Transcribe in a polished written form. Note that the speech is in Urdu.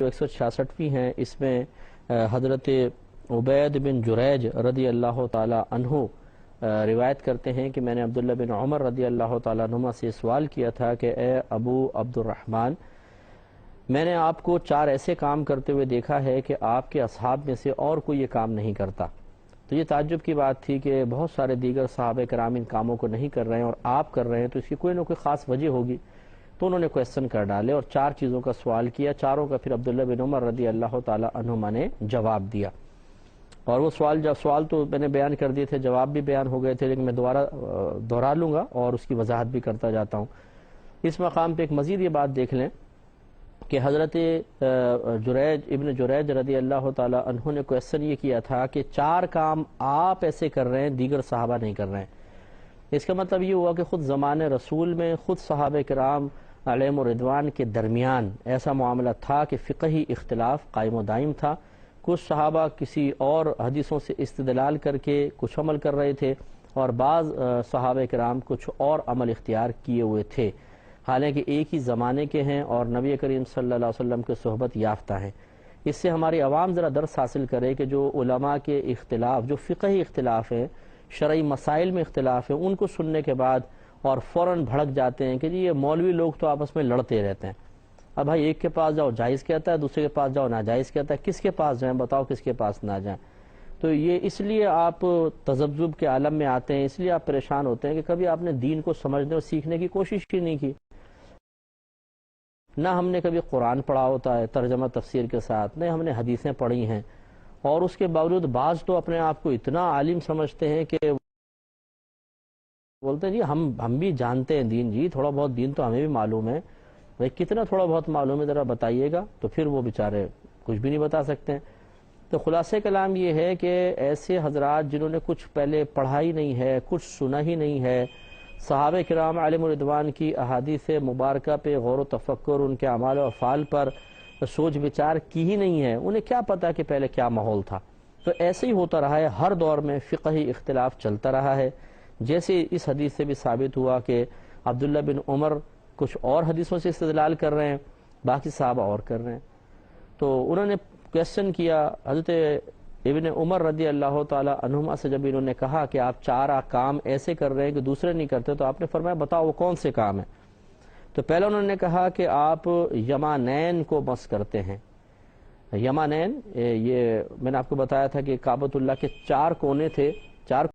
جو 166ویں ہیں اس میں حضرت عبید بن جریج رضی اللہ تعالی عنہ روایت کرتے ہیں کہ میں نے عبداللہ بن عمر رضی اللہ تعالیٰ عنہما سے سوال کیا تھا کہ اے ابو عبد الرحمن، میں نے آپ کو 4 ایسے کام کرتے ہوئے دیکھا ہے کہ آپ کے اصحاب میں سے اور کوئی یہ کام نہیں کرتا۔ تو یہ تعجب کی بات تھی کہ بہت سارے دیگر صحابہ کرام ان کاموں کو نہیں کر رہے ہیں اور آپ کر رہے ہیں، تو اس کی کوئی نہ کوئی خاص وجہ ہوگی۔ تو انہوں نے کویسچن کر ڈالے اور 4 چیزوں کا سوال کیا، چاروں کا پھر عبداللہ بن عمر رضی اللہ تعالی عنہما نے جواب دیا۔ اور وہ سوال تو میں نے بیان کر دیے تھے، جواب بھی بیان ہو گئے تھے، لیکن میں دوبارہ دہرا لوں گا اور اس کی وضاحت بھی کرتا جاتا ہوں۔ اس مقام پہ ایک مزید یہ بات دیکھ لیں کہ حضرت ابن جریج رضی اللہ تعالی عنہ نے کویسچن یہ کیا تھا کہ 4 کام آپ ایسے کر رہے ہیں، دیگر صحابہ نہیں کر رہے ہیں۔ اس کا مطلب یہ ہوا کہ خود زمانے رسول میں خود صحابہ کرام علیہم الرضوان کے درمیان ایسا معاملہ تھا کہ فقہی اختلاف قائم و دائم تھا۔ کچھ صحابہ کسی اور حدیثوں سے استدلال کر کے کچھ عمل کر رہے تھے اور بعض صحابہ کرام کچھ اور عمل اختیار کیے ہوئے تھے، حالانکہ ایک ہی زمانے کے ہیں اور نبی کریم صلی اللہ علیہ وسلم کے صحبت یافتہ ہیں۔ اس سے ہماری عوام ذرا درس حاصل کرے کہ جو علماء کے اختلاف، جو فقہی اختلاف ہیں، شرعی مسائل میں اختلاف ہیں، ان کو سننے کے بعد اور فوراً بھڑک جاتے ہیں کہ جی یہ مولوی لوگ تو آپس میں لڑتے رہتے ہیں۔ اب بھائی ایک کے پاس جاؤ جائز کہتا ہے، دوسرے کے پاس جاؤ ناجائز کہتا ہے، کس کے پاس جائیں بتاؤ، کس کے پاس نہ جائیں؟ تو یہ اس لیے آپ تذبذب کے عالم میں آتے ہیں، اس لیے آپ پریشان ہوتے ہیں کہ کبھی آپ نے دین کو سمجھنے اور سیکھنے کی کوشش ہی نہیں کی۔ نہ ہم نے کبھی قرآن پڑھا ہوتا ہے ترجمہ تفسیر کے ساتھ، نہ ہم نے حدیثیں پڑھی ہیں، اور اس کے باوجود بعض تو اپنے آپ کو اتنا عالم سمجھتے ہیں کہ بولتے ہیں جی ہم بھی جانتے ہیں دین، جی تھوڑا بہت دین تو ہمیں بھی معلوم ہے۔ بھائی کتنا تھوڑا بہت معلوم ہے ذرا بتائیے گا؟ تو پھر وہ بیچارے کچھ بھی نہیں بتا سکتے ہیں۔ تو خلاصہ کلام یہ ہے کہ ایسے حضرات جنہوں نے کچھ پہلے پڑھا ہی نہیں ہے، کچھ سنا ہی نہیں ہے، صحابہ کرام علیہم الرضوان کی احادیث مبارکہ پہ غور و تفکر، ان کے اعمال و افعال پر سوچ بچار کی ہی نہیں ہے، انہیں کیا پتا کہ پہلے کیا ماحول تھا۔ تو ایسے ہی ہوتا رہا ہے، ہر دور میں فقہی اختلاف چلتا رہا ہے۔ جیسے اس حدیث سے بھی ثابت ہوا کہ عبداللہ بن عمر کچھ اور حدیثوں سے استدلال کر رہے ہیں، باقی صحابہ اور کر رہے ہیں۔ تو انہوں نے کویسچن کیا حضرت ابن عمر رضی اللہ تعالی عنہما سے، جب انہوں نے کہا کہ آپ 4 کام ایسے کر رہے ہیں کہ دوسرے نہیں کرتے، تو آپ نے فرمایا بتاؤ وہ کون سے کام ہیں؟ تو پہلے انہوں نے کہا کہ آپ یمانین کو مس کرتے ہیں۔ یمانین یہ میں نے آپ کو بتایا تھا کہ کعبۃ اللہ کے 4 کونے تھے، 4